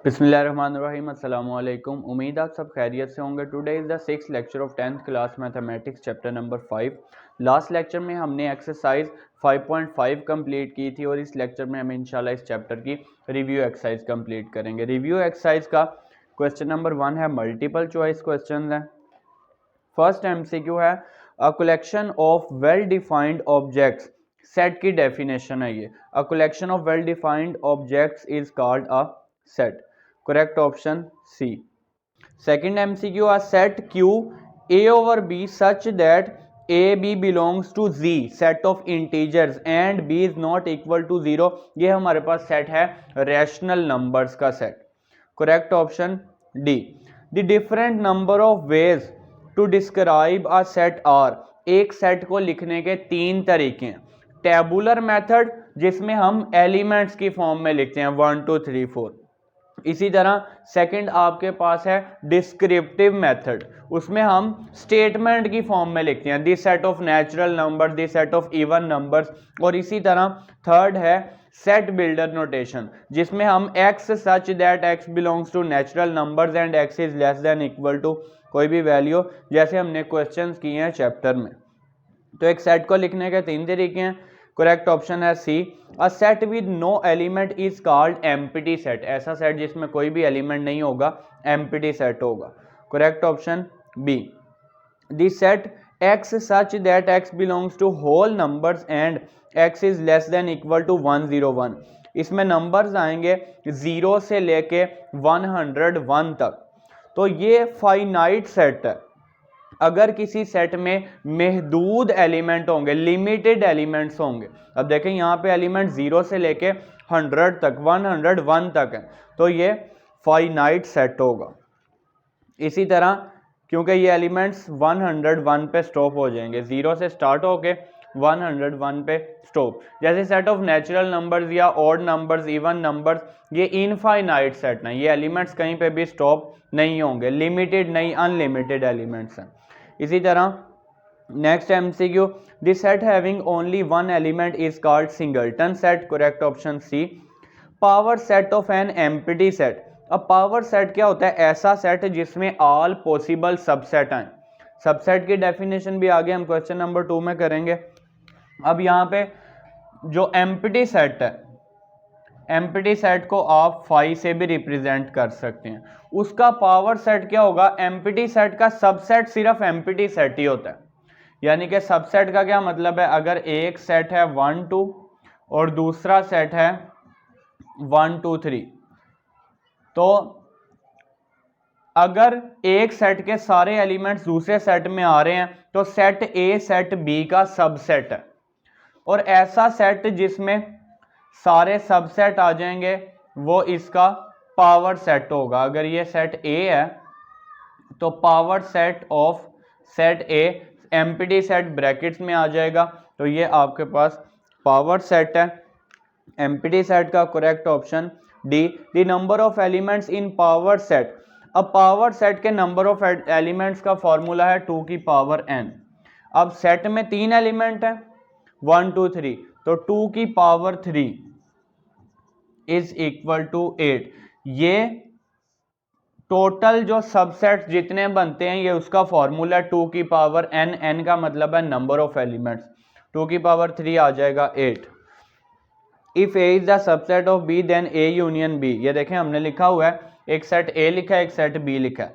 बिस्मिल्लाहिर्रहमानिर्रहीम अस्सलाम वालेकुम। उम्मीद आप सब खैरियत से होंगे। Today is the 6th lecture of 10th class mathematics chapter number 5। Last lecture में हमने एक्सरसाइज 5.5 कंप्लीट की थी और इस लेक्चर में हम इंशाल्लाह इस चैप्टर की रिव्यू एक्सरसाइज कंप्लीट करेंगे। रिव्यू एक्सरसाइज का क्वेश्चन नंबर 1 है, मल्टीपल चॉइस क्वेश्चन है। फर्स्ट एमसीक्यू है, a collection of well defined objects. Set की डेफिनेशन है ये। A collection of well defined objects is called a set. Correct option C. Second MCQ, a set Q A over B such that A B belongs to Z set of integers and B is not equal to 0। ये हमारे पास set है rational numbers का set. Correct option D. The different number of ways to describe a set are. एक set को लिखने के 3 तरीके हैं। टेबुलर मेथड, जिसमें हम एलिमेंट्स की फॉर्म में लिखते हैं 1 2 3 4। इसी तरह सेकंड आपके पास है डिस्क्रिप्टिव मेथड, उसमें हम स्टेटमेंट की फॉर्म में लिखते हैं this set of natural number, this set of even numbers. और इसी तरह थर्ड है सेट बिल्डर नोटेशन, जिसमें हम x such that x belongs to natural numbers and x is less than equal to कोई भी वैल्यू, जैसे हमने क्वेश्चंस किए हैं चैप्टर में। तो एक सेट को लिखने के 3 तरीके हैं। करेक्ट ऑप्शन है C. A set with no element is called empty set. ऐसा सेट जिसमें कोई भी एलिमेंट नहीं होगा एम्प्टी सेट होगा। Correct option B. The set x such that x belongs to whole numbers and x is less than equal to 101। इसमें numbers आएंगे 0 से लेके 101 तक। तो ये फाइनाइट सेट है। अगर किसी सेट में महदूद एलिमेंट होंगे, लिमिटेड एलिमेंट्स होंगे, अब देखें यहाँ पे एलिमेंट 0 से लेके 100 तक 101 तक है, तो ये फाइनाइट सेट होगा। इसी तरह क्योंकि ये एलिमेंट्स 101 पे स्टॉप हो जाएंगे, 0 से स्टार्ट होके 101 पे स्टॉप। जैसे सेट ऑफ नेचुरल नंबर्स या ऑड नंबर्स, इवन नंबर्स, ये इनफाइनाइट सेट हैं। ये एलिमेंट्स कहीं पे भी स्टॉप नहीं होंगे, लिमिटेड नहीं अनलिमिटेड एलिमेंट्स हैं। इसी तरह next MCQ, the set having only one element is called singleton set. Correct option C. Power set of an empty set. अब पावर सेट क्या होता है? ऐसा सेट जिसमें ऑल पॉसिबल सबसेट आए। सबसेट की डेफिनेशन भी आगे हम क्वेश्चन नंबर 2 में करेंगे। अब यहाँ पे जो एम्प्टी सेट है, एम्प्टी सेट को आप फाई से भी रिप्रेजेंट कर सकते हैं। उसका पावर सेट क्या होगा? एम्प्टी सेट का सबसेट सिर्फ एम्प्टी सेट ही होता है। यानी कि सबसेट का क्या मतलब है? अगर एक सेट है 1 2 और दूसरा सेट है 1 2 3, तो अगर एक सेट के सारे एलिमेंट्स दूसरे सेट में आ रहे हैं तो सेट ए सेट बी का सबसेट है। और ऐसा सेट जिसमें सारे सबसेट आ जाएंगे वो इसका पावर सेट होगा। अगर ये सेट ए है तो power set of set A, empty set brackets में आ जाएगा, तो ये आपके पास पावर सेट है एम्प्टी सेट का। Correct option D. The number of elements in power set. अब पावर सेट के नंबर ऑफ एलिमेंट्स का फॉर्मूला है 2 की पावर n। अब सेट में 3 एलिमेंट है 1 2 3, तो 2 की पावर 3 इज इक्वल टू 8। ये टोटल जो सबसेट जितने बनते हैं ये उसका फॉर्मूला 2 की पावर n। n का मतलब है नंबर ऑफ एलिमेंट्स। 2 की पावर 3 आ जाएगा 8। If A is the subset of B then A union B. ये देखें हमने लिखा हुआ है, एक सेट ए लिखा है, एक सेट बी लिखा है।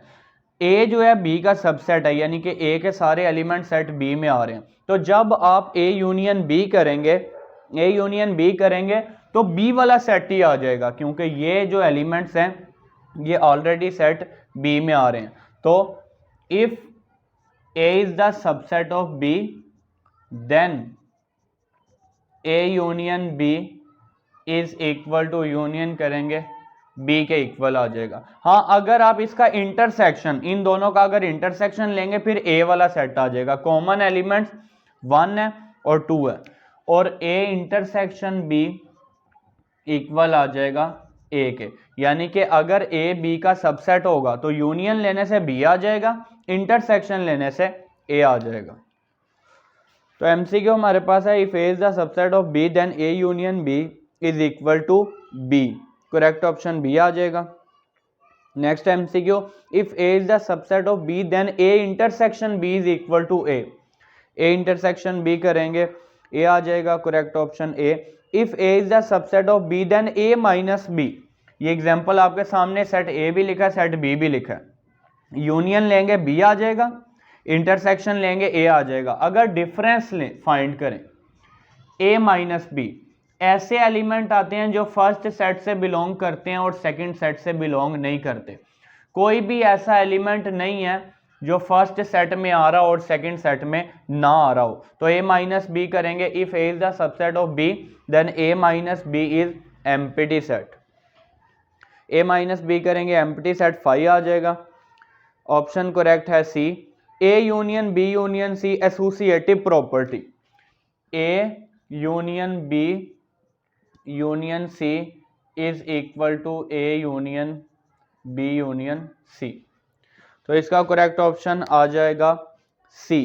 ए जो है बी का सबसेट है, यानी कि ए के सारे एलिमेंट सेट बी में आ रहे हैं। तो जब आप ए यूनियन बी करेंगे, ए यूनियन बी करेंगे तो बी वाला सेट ही आ जाएगा, क्योंकि ये जो एलिमेंट्स हैं ये ऑलरेडी सेट बी में आ रहे हैं। तो if A is the subset of B then A union B is equal to, union करेंगे बी के इक्वल आ जाएगा। हाँ, अगर आप इसका इंटरसेक्शन, इन दोनों का अगर इंटरसेक्शन लेंगे फिर ए वाला सेट आ जाएगा। कॉमन एलिमेंट्स 1 है और 2 है, और ए इंटरसेक्शन बी इक्वल आ जाएगा ए के। यानी कि अगर ए बी का सबसेट होगा तो यूनियन लेने से बी आ जाएगा, इंटरसेक्शन लेने से ए आ जाएगा। तो एमसीक्यू हमारे पास है, if A is the subset of B then A union B is equal to B. Correct option B आ जाएगा। Next MCQ, if A is the subset of B then A intersection B is equal to A intersection B करेंगे, A आ जाएगा correct option A. If A is the subset of B then A minus B, ये example आपके सामने set ए भी लिखा है set B भी लिखा है। यूनियन लेंगे बी आ जाएगा, इंटरसेक्शन लेंगे ए आ जाएगा। अगर डिफरेंस लें फाइंड करें ए माइनस बी, ऐसे एलिमेंट आते हैं जो फर्स्ट सेट से बिलोंग करते हैं और सेकंड सेट से बिलोंग नहीं करते। कोई भी ऐसा एलिमेंट नहीं है जो फर्स्ट सेट में आ रहा हो और सेकंड सेट में ना आ रहा हो। तो ए माइनस बी करेंगे, if A is the subset of B then A minus B is empty set. A minus B करेंगे एम्प्टी सेट 5 आ जाएगा। ऑप्शन करेक्ट है C, A union B union C associative property. A union B union C is equal to A union B union C. तो इसका correct option आ जाएगा सी।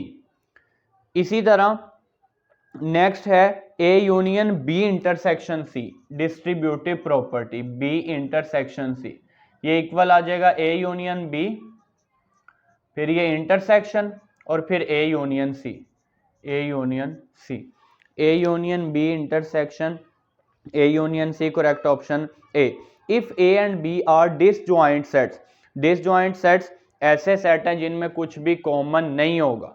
इसी तरह next है A union B intersection C distributive property, B intersection C, ये equal आ जाएगा A union B, फिर ये इंटरसेक्शन और फिर A union C, A union C, A union B intersection A union C, correct option A. If A and B are disjoint sets, disjoint sets ऐसे set हैं जिनमें कुछ भी कॉमन नहीं होगा,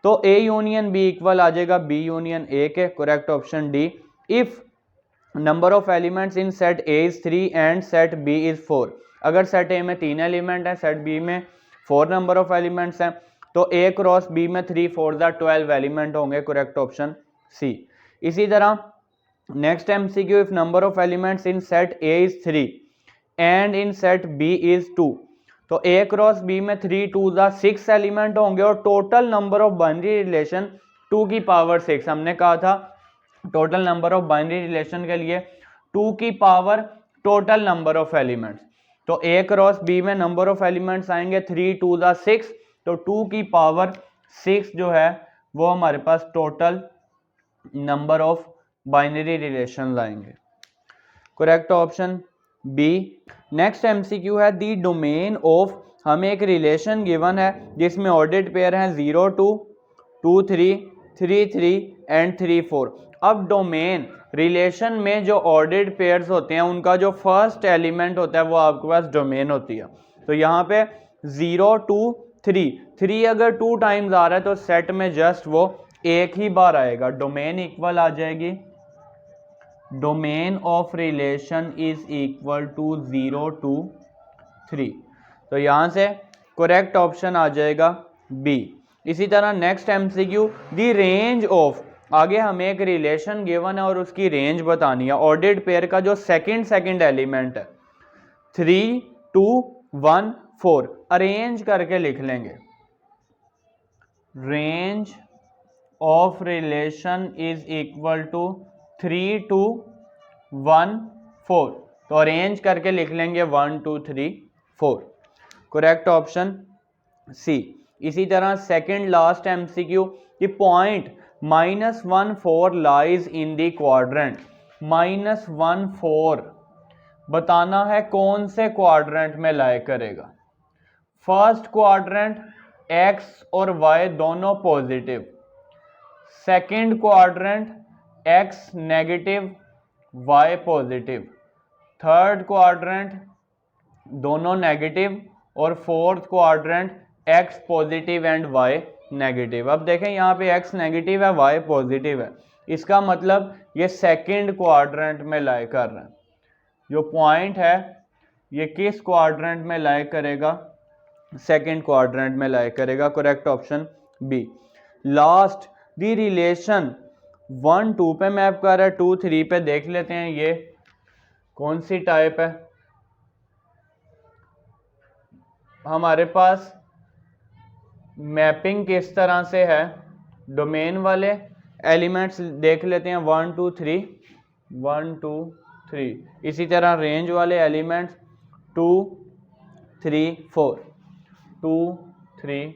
तो ए यूनियन बी इक्वल आ जाएगा बी यूनियन ए के, correct option D. If number of elements in set A is 3 and set B is 4, अगर सेट ए में 3 एलिमेंट है सेट बी में 4 नंबर ऑफ एलिमेंट्स हैं, तो ए क्रॉस बी में 3 4 12 एलिमेंट होंगे, करेक्ट ऑप्शन सी। इसी तरह next MCQ, if number of elements in set A is 3 and in set B is 2, तो ए क्रॉस बी में 3 2 6 एलिमेंट होंगे और total number of binary relation 2 की पावर 6। हमने कहा था total number of binary relation के लिए 2 की power total number of elements, तो ए क्रॉस बी में नंबर ऑफ एलिमेंट्स आएंगे 3 2 6, तो 2 की पावर 6 जो है वो हमारे पास total number of binary relation आएंगे, correct option B. Next MCQ है दी डोमेन ऑफ, हमें एक रिलेशन गिवन है जिसमें ऑर्डर्ड पेयर हैं 0 2 2 3 3 3 एंड 3 4। अब डोमेन रिलेशन में जो ऑर्डर्ड पेयर्स होते हैं उनका जो फर्स्ट एलिमेंट होता है वो आपके पास डोमेन होती है। तो यहाँ पे 0 2 3 3 अगर 2 टाइम्स आ रहा है तो सेट में जस्ट वो एक ही बार आएगा, डोमेन इक्वल आ जाएगी, domain of relation is equal to 0 2 3, तो यहाँ से करेक्ट ऑप्शन आ जाएगा बी। इसी तरह next MCQ, the range of, आगे हमें एक रिलेशन गिवन है और उसकी रेंज बतानी है। ऑर्डर्ड पेयर का जो सेकंड एलिमेंट है 3 2 1 4, अरेंज करके लिख लेंगे, range of relation is equal to 3 2 1 4, तो अरेंज करके लिख लेंगे 1 2 3 4, करेक्ट ऑप्शन सी। इसी तरह सेकंड लास्ट एमसीक्यू, ये point -1 4 lies in the quadrant, -1 4 बताना है कौन से क्वाड्रेंट में लाई करेगा। फर्स्ट क्वाड्रेंट एक्स और वाई दोनों positive, second quadrant X negative Y positive, third quadrant दोनों नेगेटिव और fourth quadrant X positive and Y negative. अब देखें यहाँ पे एक्स नेगेटिव है वाई पॉजिटिव है, इसका मतलब ये सेकंड क्वाड्रेंट में लाई कर रहे हैं। जो पॉइंट है ये किस क्वाड्रेंट में लाई करेगा, सेकंड क्वाड्रेंट में लाई करेगा, करेक्ट ऑप्शन बी। लास्ट दी रिलेशन 1 2 पे मैप कर रहा है, 2 3 पे देख लेते हैं ये कौन सी टाइप है। हमारे पास मैपिंग किस तरह से है, डोमेन वाले एलिमेंट्स देख लेते हैं 1 2 3 1 2 3, इसी तरह रेंज वाले एलिमेंट्स 2 3 4 2 3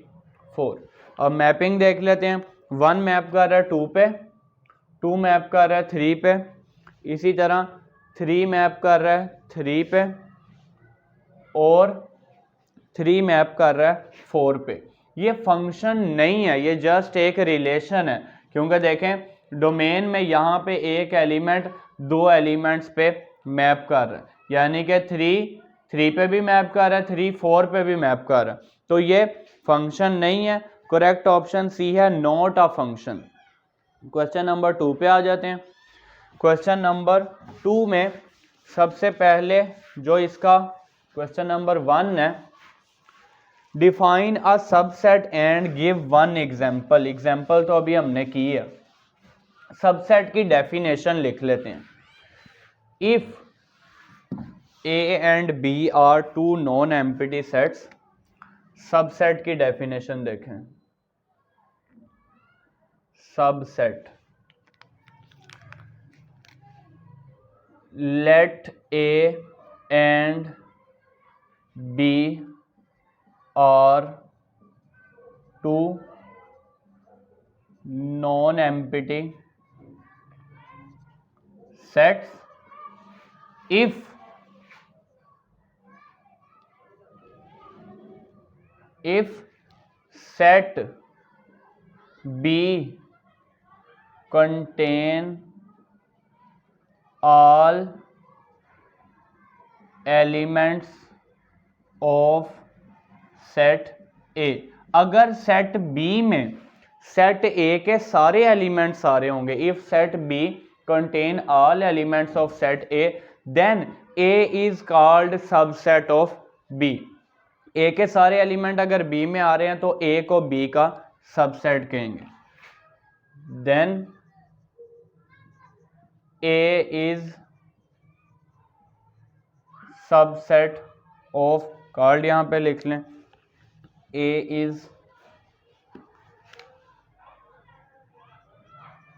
4। अब मैपिंग देख लेते हैं, 1 मैप कर रहा है 2 पे, 2 मैप कर रहा है 3 पे, इसी तरह 3 मैप कर रहा है 3 पे, और 3 मैप कर रहा है 4 पे। ये फंक्शन नहीं है, ये जस्ट एक रिलेशन है, क्योंकि देखें डोमेन में यहाँ पे एक एलिमेंट 2 एलिमेंट्स पे मैप कर रहा है, यानी कि 3 पे भी मैप कर रहा है, 3 4 पे भी मैप कर रहा है, तो ये फंक्शन नहीं है। करेक्ट ऑप्शन सी है, not a function. Question number 2 पे आ जाते हैं। क्वेश्चन नंबर 2 में सबसे पहले जो इसका क्वेश्चन नंबर 1 है, define a subset and give one example. Example तो अभी हमने की है, सबसेट की डेफिनेशन लिख लेते हैं। If A and B are two non empty sets, subset की डेफिनेशन देखें। Subset, let A and B are two non-empty sets if set B contain all elements of set A। अगर set B में set A के सारे elements सारे होंगे, if set B contain all elements of set A, then A is called subset of B। A के सारे element अगर B में आ रहे हैं तो A को B का सबसेट कहेंगे। Then A is subset of, called यहां पे लिख लें, A is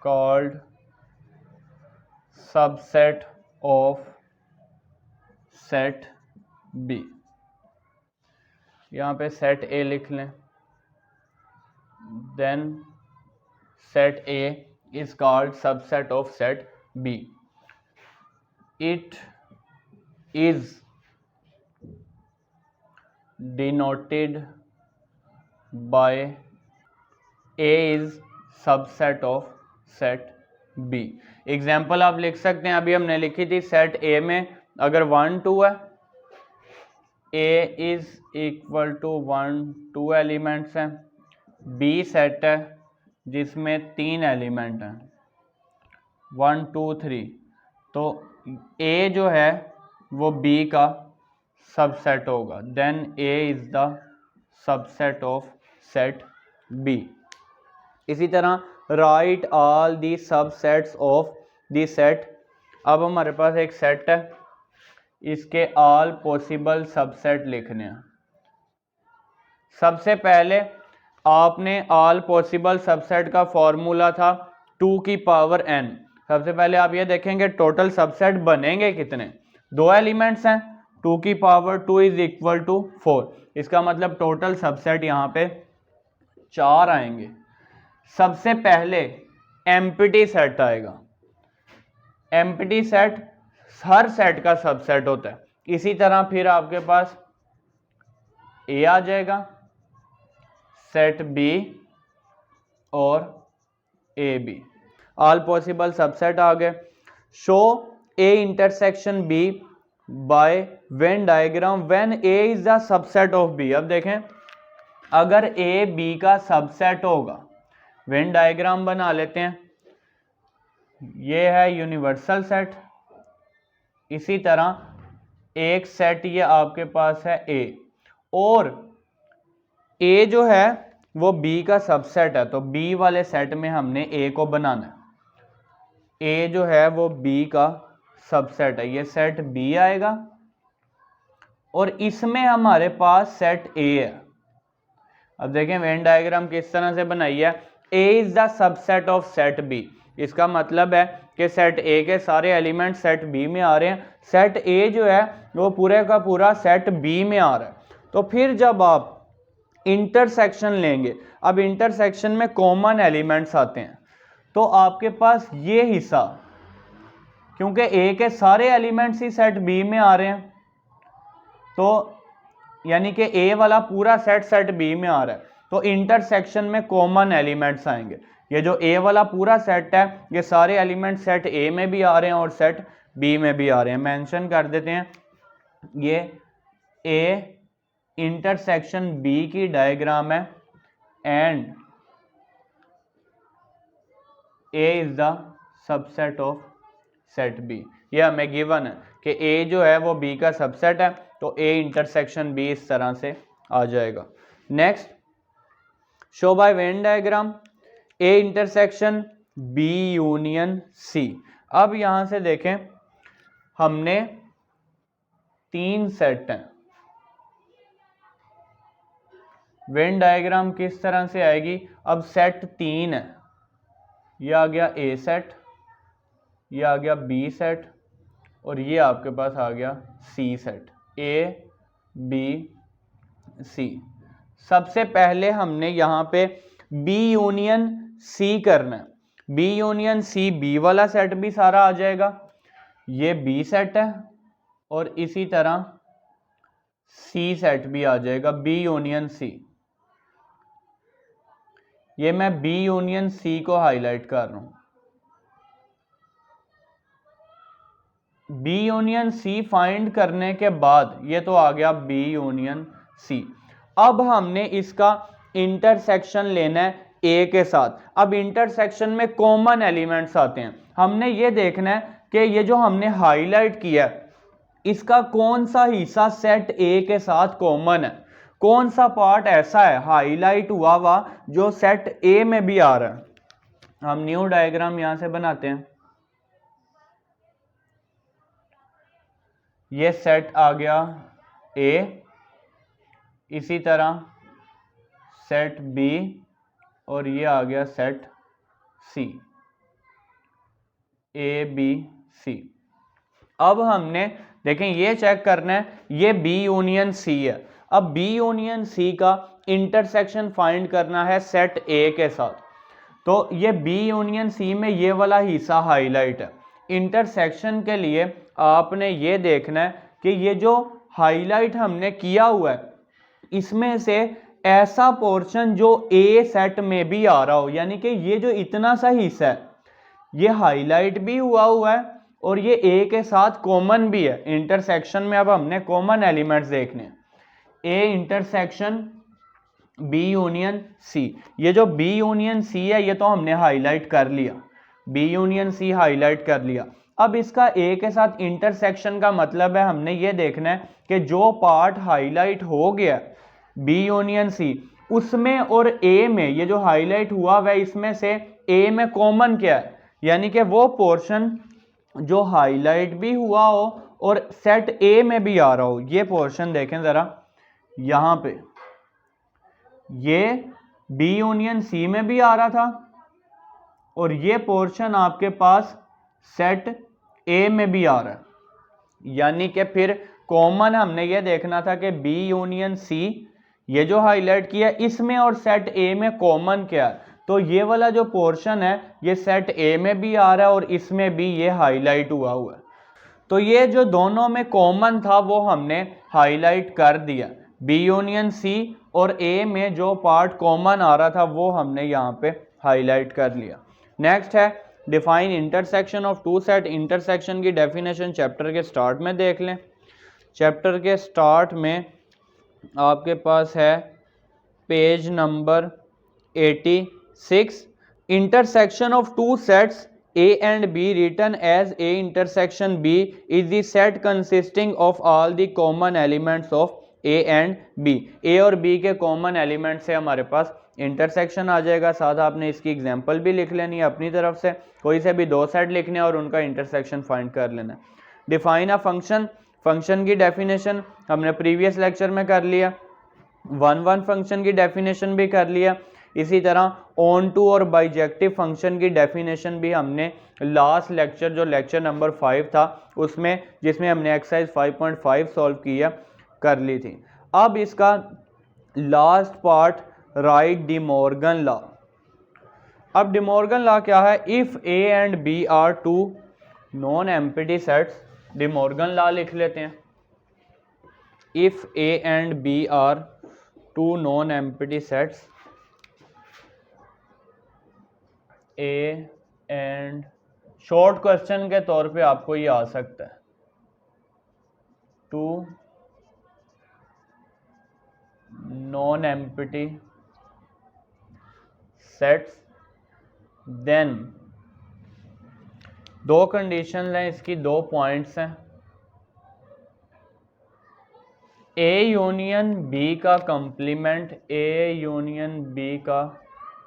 called subset of set B। यहां पे सेट A लिख लें। Then set A is called subset of set B। It is denoted by A is subset of set B। Example आप लिख सकते हैं, अभी हमने लिखी थी सेट A में अगर 1 2 है, A is equal to 1 2 elements हैं, B सेट है जिसमें 3 एलिमेंट हैं 1 2 3, तो A जो है वो B का सबसेट होगा। Then A is the subset of set B। इसी तरह write all the subsets of the set. अब हमारे पास एक सेट है, इसके ऑल पॉसिबल सबसेट लिखने हैं। सबसे पहले आपने ऑल पॉसिबल सबसेट का फॉर्मूला था 2 की पावर n। सबसे पहले आप ये देखेंगे टोटल सबसेट बनेंगे कितने, 2 एलिमेंट्स हैं, 2 की पावर 2 इज इक्वल टू 4। इसका मतलब टोटल सबसेट यहाँ पे 4 आएंगे। सबसे पहले एम्प्टी सेट आएगा। एम्प्टी सेट हर सेट का सबसेट होता है। इसी तरह फिर आपके पास ए आ जाएगा, सेट बी और A B, all possible subset आ गए। Show A intersection B by Venn diagram when A is the subset of B. अब देखें अगर ए बी का सबसेट होगा, वेन डायग्राम बना लेते हैं। ये है यूनिवर्सल सेट। इसी तरह एक सेट ये आपके पास है ए, और ए जो है वो बी का सबसेट है, तो बी वाले सेट में हमने ए को बनाना है। ए जो है वो बी का सबसेट है, ये सेट बी आएगा, और इसमें हमारे पास सेट ए है। अब देखें वेन डायग्राम किस तरह से बनाई है, A is the subset of set B. इसका मतलब है कि सेट ए के सारे एलिमेंट सेट बी में आ रहे हैं, सेट ए जो है वो पूरे का पूरा सेट बी में आ रहा है। तो फिर जब आप इंटरसेक्शन लेंगे, अब इंटरसेक्शन में कॉमन एलिमेंट्स आते हैं, तो आपके पास ये हिस्सा, क्योंकि ए के सारे एलिमेंट्स ही सेट बी में आ रहे हैं, तो यानी कि ए वाला पूरा सेट सेट बी में आ रहा है, तो इंटरसेक्शन में कॉमन एलिमेंट्स आएंगे। ये जो ए वाला पूरा सेट है ये सारे एलिमेंट सेट ए में भी आ रहे हैं और सेट बी में भी आ रहे हैं। मेंशन कर देते हैं ये ए इंटरसेक्शन बी की डायग्राम है and A is the subset of set B. ये हमें गिवन है कि ए जो है वो बी का सबसेट है, तो ए इंटरसेक्शन बी इस तरह से आ जाएगा। Next, show by Venn diagram A intersection B union C. अब यहां से देखें हमने 3 सेट हैं, वेन डायग्राम किस तरह से आएगी? अब सेट 3 है, ये आ गया ए सेट, ये आ गया बी सेट और ये आपके पास आ गया सी सेट, ए बी सी। सबसे पहले हमने यहाँ पे बी यूनियन सी करना है। बी यूनियन सी, बी वाला सेट भी सारा आ जाएगा, ये बी सेट है और इसी तरह सी सेट भी आ जाएगा, बी यूनियन सी। ये मैं बी यूनियन सी को हाईलाइट कर रहा हूं। बी यूनियन सी फाइंड करने के बाद ये तो आ गया बी यूनियन सी। अब हमने इसका इंटरसेक्शन लेना है ए के साथ। अब इंटरसेक्शन में कॉमन एलिमेंट्स आते हैं, हमने ये देखना है कि ये जो हमने हाईलाइट किया है इसका कौन सा हिस्सा सेट ए के साथ कॉमन है, कौन सा पार्ट ऐसा है हाईलाइट हुआ हुआ जो सेट ए में भी आ रहा है। हम न्यू डायग्राम यहां से बनाते हैं। ये सेट आ गया ए, इसी तरह सेट बी और ये आ गया सेट सी, ए बी सी। अब हमने देखें ये चेक करना है, ये बी यूनियन सी है। अब बी यूनियन सी का इंटरसेक्शन फाइंड करना है सेट ए के साथ, तो ये बी यूनियन सी में ये वाला हिस्सा हाईलाइट है। इंटरसेक्शन के लिए आपने ये देखना है कि ये जो हाईलाइट हमने किया हुआ है इसमें से ऐसा पोर्शन जो ए सेट में भी आ रहा हो, यानी कि ये जो इतना सा हिस्सा है ये हाईलाइट भी हुआ है और ये ए के साथ कॉमन भी है। इंटरसेक्शन में अब हमने कॉमन एलिमेंट्स देखने हैं, A intersection B union C. ये जो बी यूनियन सी है ये तो हमने हाईलाइट कर लिया, बी यूनियन सी हाईलाइट कर लिया। अब इसका ए के साथ इंटरसेक्शन का मतलब है हमने ये देखना है कि जो पार्ट हाईलाइट हो गया बी यूनियन सी उसमें और ए में, ये जो हाईलाइट हुआ वह इसमें से ए में कॉमन क्या है, यानी कि वो पोर्शन जो हाईलाइट भी हुआ हो और सेट ए में भी आ रहा हो। ये पोर्शन देखें जरा, यहां पे ये बी यूनियन सी में भी आ रहा था और ये पोर्शन आपके पास सेट ए में भी आ रहा है, यानी कि फिर कॉमन हमने ये देखना था कि बी यूनियन सी ये जो हाईलाइट किया इसमें और सेट ए में कॉमन क्या है, तो ये वाला जो पोर्शन है ये सेट ए में भी आ रहा है और इसमें भी ये हाईलाइट हुआ है। तो ये जो दोनों में कॉमन था वो हमने हाईलाइट कर दिया, बी यूनियन सी और ए में जो पार्ट कॉमन आ रहा था वो हमने यहाँ पे हाईलाइट कर लिया। नेक्स्ट है define intersection of two set. इंटरसेक्शन की डेफिनेशन चैप्टर के स्टार्ट में देख लें। चैप्टर के स्टार्ट में आपके पास है page number 86, intersection of two sets A and B written as A intersection B is the set consisting of all the common elements of A and B। A और B के common element से हमारे पास intersection आ जाएगा। साथ आपने इसकी example भी लिख लेनी है अपनी तरफ से, कोई से भी 2 सेट लिखने और उनका इंटरसेक्शन फाइंड कर लेना। डिफाइन अ फंक्शन, फंक्शन की डेफिनेशन हमने प्रीवियस लेक्चर में कर लिया, 1 फंक्शन की डेफिनेशन भी कर लिया। इसी तरह ऑन टू और बाइजेक्टिव फंक्शन की डेफिनेशन भी हमने लास्ट लेक्चर जो लेक्चर नंबर 5 था उसमें, जिसमें हमने एक्सरसाइज 5.5 सॉल्व किया, कर ली थी। अब इसका last part write De Morgan law. अब डी मॉर्गन लॉ क्या है? If A and B are two non empty sets, De Morgan law लिख लेते हैं। if A and B are two non-empty sets, A and short question के तौर पे आपको ये आ सकता है, टू non-empty sets, देन दो कंडीशन हैं इसकी, दो पॉइंट्स हैं, ए यूनियन बी का कंप्लीमेंट, ए यूनियन बी का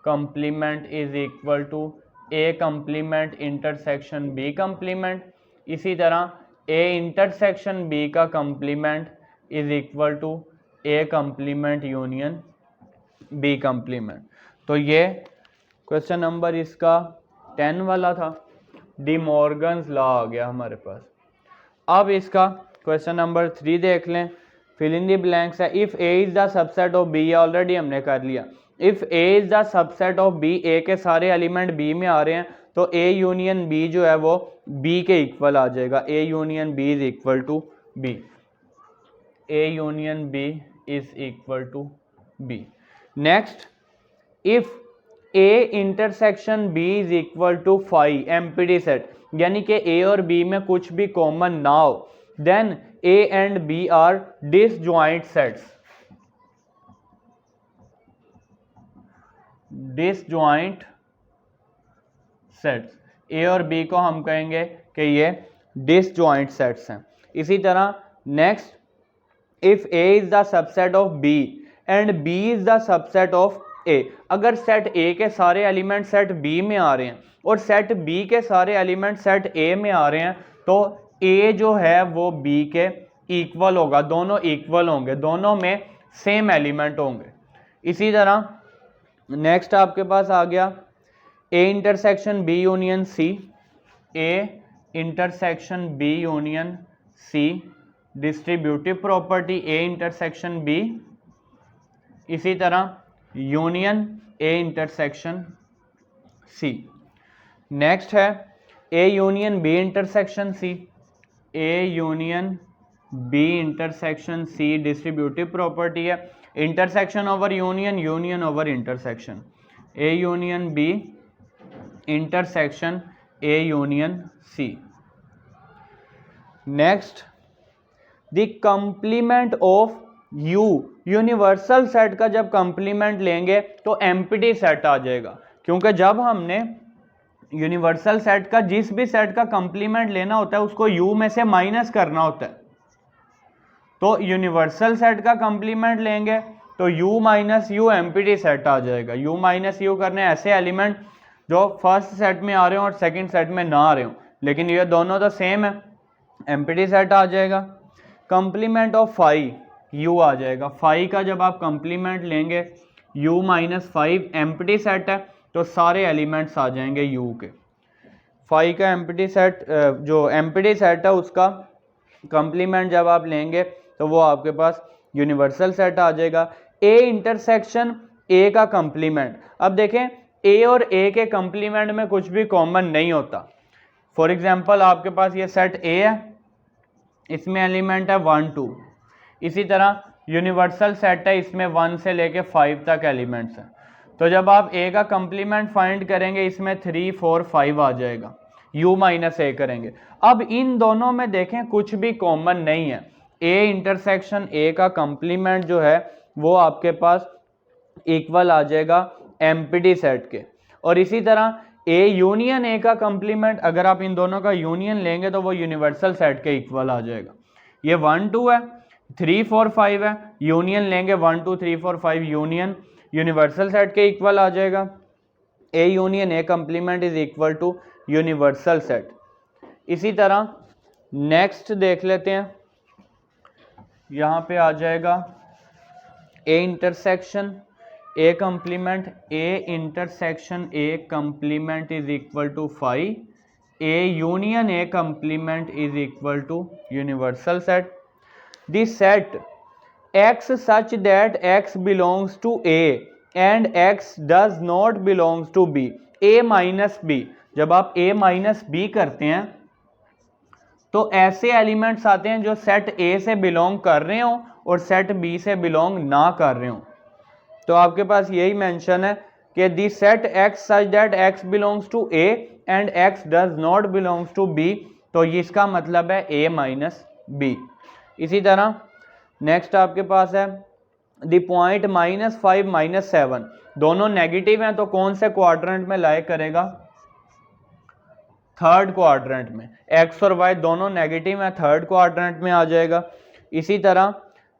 complement is equal to A complement intersection B complement. इसी तरह ए इंटरसेक्शन बी का complement is equal to A complement union B complement. तो ये क्वेश्चन नंबर इसका 10 वाला था, डी मॉर्गन्स लॉ आ गया हमारे पास। अब इसका क्वेश्चन नंबर 3 देख लें, फिल इन दी ब्लैंक्स है। If A is the subset of B, already हमने कर लिया। If A is the subset of B, A के सारे एलिमेंट बी में आ रहे हैं, तो ए यूनियन बी जो है वो बी के इक्वल आ जाएगा। A union B is equal to B, A union B is equal to B. Next, if A intersection B is equal to phi, empty set, यानी कि ए और बी में कुछ भी कॉमन ना हो, then A and B are disjoint sets. Disjoint sets, A और B को हम कहेंगे कि ये डिसजॉइंट सेट्स हैं। इसी तरह next, if A is the subset of B and B is the subset of A, अगर सेट ए के सारे एलिमेंट सेट बी में आ रहे हैं और सेट बी के सारे एलिमेंट सेट ए में आ रहे हैं, तो ए जो है वो बी के इक्वल होगा, दोनों इक्वल होंगे, दोनों में सेम एलिमेंट होंगे। इसी तरह नेक्स्ट आपके पास आ गया A intersection B union C, A intersection B union C, distributive property A intersection B, इसी तरह union A intersection C. Next है A union B intersection C, A union B intersection C distributive property है, intersection over union, union over intersection, A union B intersection A union C. Next, the complement of U, universal set का जब complement लेंगे तो empty set आ जाएगा, क्योंकि जब हमने यूनिवर्सल सेट का जिस भी सेट का कंप्लीमेंट लेना होता है उसको यू में से माइनस करना होता है। तो यूनिवर्सल सेट का कंप्लीमेंट लेंगे तो U minus U empty set आ जाएगा। यू माइनस यू करने ऐसे एलिमेंट जो फर्स्ट सेट में आ रहे हो और सेकंड सेट में ना आ रहे हो, लेकिन ये दोनों तो सेम है, एम्प्टी सेट आ जाएगा। कंप्लीमेंट ऑफ फाई, यू आ जाएगा। फाई का जब आप कंप्लीमेंट लेंगे यू माइनस 5 एम्प्टी सेट है, तो सारे एलिमेंट्स आ जाएंगे यू के। फाई का एम्प्टी सेट, जो एम्प्टी सेट है उसका कंप्लीमेंट जब आप लेंगे तो वो आपके पास यूनिवर्सल सेट आ जाएगा। ए इंटरसेक्शन ए का कंप्लीमेंट, अब देखें ए और ए के कंप्लीमेंट में कुछ भी कॉमन नहीं होता। फॉर एग्जांपल आपके पास ये सेट ए है, इसमें एलिमेंट है 1 2, इसी तरह यूनिवर्सल सेट है, इसमें 1 से लेके 5 तक एलिमेंट्स हैं। तो जब आप ए का कंप्लीमेंट फाइंड करेंगे इसमें 3 4 5 आ जाएगा, यू माइनस ए करेंगे। अब इन दोनों में देखें कुछ भी कॉमन नहीं है, ए इंटरसेक्शन ए का कंप्लीमेंट जो है वो आपके पास इक्वल आ जाएगा एम्प्टी सेट के। और इसी तरह ए यूनियन ए का कंप्लीमेंट, अगर आप इन दोनों का यूनियन लेंगे तो वो यूनिवर्सल सेट के इक्वल आ जाएगा। ये 1 2 है, 3 4 5 है, यूनियन लेंगे 1 2 3 4 5, यूनियन यूनिवर्सल सेट के इक्वल आ जाएगा। A union A complement is equal to universal set. इसी तरह नेक्स्ट देख लेते हैं, यहाँ पे आ जाएगा A intersection A complement, A intersection A complement is equal to 5, A union A complement is equal to universal set. The set x such that x belongs to a and x does not belongs to b, a minus b, जब आप a minus b करते हैं तो ऐसे elements आते हैं जो set A से बिलोंग कर रहे हो और सेट बी से बिलोंग ना कर रहे हो। तो आपके पास यही मेंशन है कि the set X such that X belongs to A and X does not belongs to B, तो इसका मतलब है ए माइनस बी। इसी तरह नेक्स्ट आपके पास है दी पॉइंट -5 -7 दोनों नेगेटिव हैं, तो कौन से क्वाड्रेंट में लाई करेगा? थर्ड क्वाड्रेंट में। एक्स और वाई दोनों नेगेटिव हैं, थर्ड क्वाड्रेंट में आ जाएगा। इसी तरह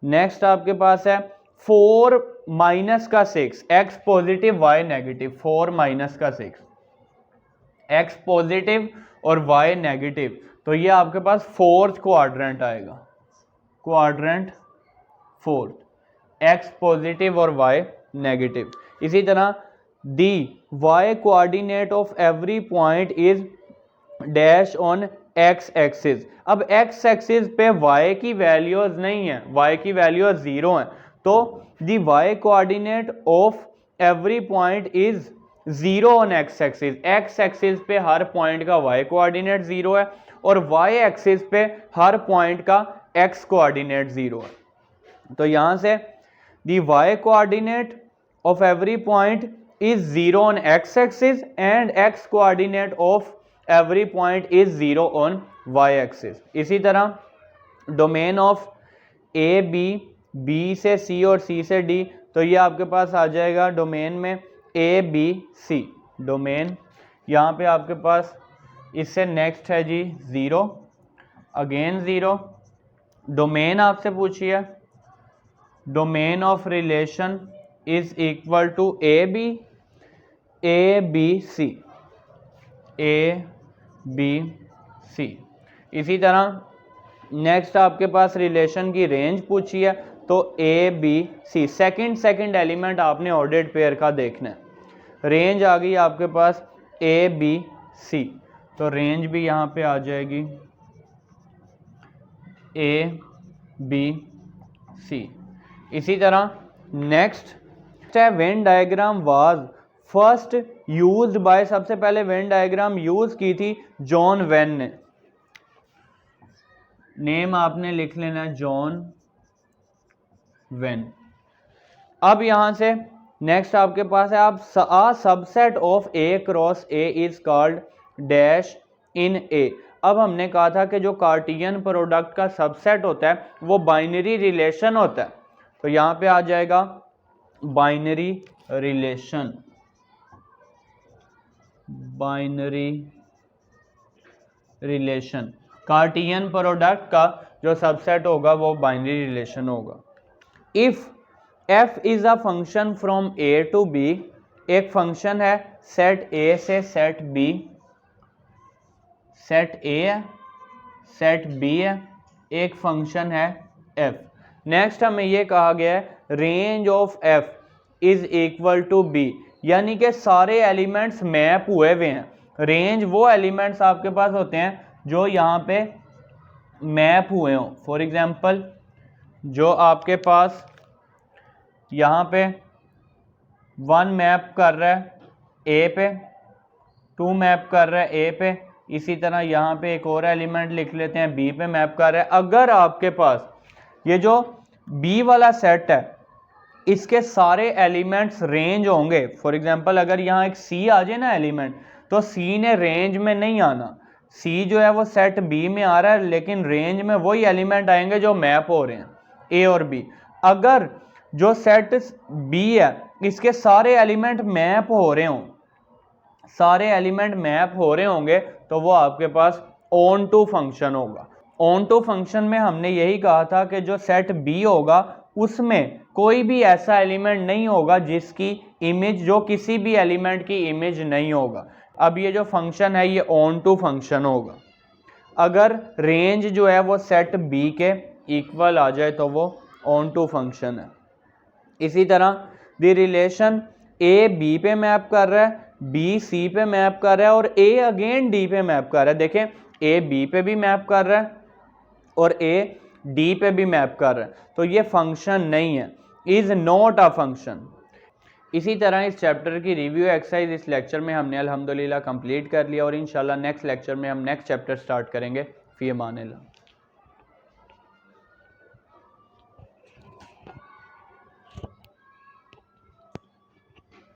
नेक्स्ट आपके पास है 4 माइनस का 6, X positive Y negative, 4 minus का 6 एक्स पॉजिटिव और वाई नेगेटिव, तो ये आपके पास फोर्थ क्वाड्रेंट आएगा, क्वाड्रेंट फोर्थ, एक्स पॉजिटिव और वाई नेगेटिव। इसी तरह the Y coordinate of every point is dash on x axis. अब एक्स एक्सिस पे y की वैल्यूज नहीं है, y की वैल्यू 0 है, तो the y coordinate of every point is 0 on x axis. X axis पे हर पॉइंट का y कोऑर्डिनेट 0 है और y एक्सिस पे हर पॉइंट का x कोऑर्डिनेट 0 है। तो यहां से the y coordinate of every point is 0 on x axis and x coordinate of every point is 0 on y axis. इसी तरह domain of A B, B से सी और सी से डी, तो ये आपके पास आ जाएगा डोमेन में ए बी सी डोमेन। यहाँ पे आपके पास इससे नेक्स्ट है जी 0, अगेन 0। डोमेन आपसे पूछिए, domain of relation is equal to A B C, A B C. इसी तरह नेक्स्ट आपके पास रिलेशन की रेंज पूछी है, तो A B C, second element आपने ऑर्डर्ड पेयर का देखना है। रेंज आ गई आपके पास ए बी सी, तो रेंज भी यहाँ पे आ जाएगी ए बी सी। इसी तरह नेक्स्ट है Venn diagram was first used by, सबसे पहले वेन डायग्राम यूज की थी जॉन वेन ने। नेम आपने लिख लेना है जॉन वेन। अब यहां से नेक्स्ट आपके पास है आप a subset of A cross A is called dash in A. अब हमने कहा था कि जो कार्टियन प्रोडक्ट का सबसेट होता है वो बाइनरी रिलेशन होता है, तो यहां पे आ जाएगा binary relation, binary relation. Cartesian product का जो सबसेट होगा वो बाइनरी रिलेशन होगा। If F is a function from A to B, एक फंक्शन है सेट ए से सेट बी, सेट ए है सेट बी है, एक फंक्शन है एफ। नेक्स्ट हमें ये कहा गया है range of F is equal to B, यानी कि सारे एलिमेंट्स मैप हुए हुए हैं। रेंज वो एलिमेंट्स आपके पास होते हैं जो यहाँ पे मैप हुए हों। फॉर एग्जांपल जो आपके पास यहाँ पे 1 मैप कर रहा है ए पे, 2 मैप कर रहा है ए पे, इसी तरह यहाँ पे एक और एलिमेंट लिख लेते हैं बी पे मैप कर रहा है। अगर आपके पास ये जो बी वाला सेट है इसके सारे एलिमेंट्स रेंज होंगे, फॉर एग्जांपल अगर यहाँ एक सी आ जाए ना एलिमेंट, तो सी ने रेंज में नहीं आना। सी जो है वो सेट बी में आ रहा है, लेकिन रेंज में वही एलिमेंट आएंगे जो मैप हो रहे हैं ए और बी। अगर जो सेट बी है इसके सारे एलिमेंट मैप हो रहे हों, सारे एलिमेंट मैप हो रहे होंगे, तो वो आपके पास ऑन टू फंक्शन होगा। ऑन टू फंक्शन में हमने यही कहा था कि जो सेट बी होगा उसमें कोई भी ऐसा एलिमेंट नहीं होगा जिसकी इमेज जो किसी भी एलिमेंट की इमेज नहीं होगा। अब ये जो फंक्शन है ये ऑन टू फंक्शन होगा। अगर रेंज जो है वो सेट बी के इक्वल आ जाए तो वो ऑन टू फंक्शन है। इसी तरह द रिलेशन ए बी पे मैप कर रहा है, बी सी पे मैप कर रहा है और ए अगेन डी पे मैप कर रहा है। देखें ए बी पे भी मैप कर रहा है और ए डी पे भी मैप कर रहा है, तो ये फंक्शन नहीं है, इज नॉट अ फंक्शन। इसी तरह इस चैप्टर की रिव्यू एक्सरसाइज इस लेक्चर में हमने अल्हम्दुलिल्लाह कंप्लीट कर लिया और इंशाल्लाह नेक्स्ट लेक्चर में हम नेक्स्ट चैप्टर स्टार्ट करेंगे। फ़ी अमान अल्लाह।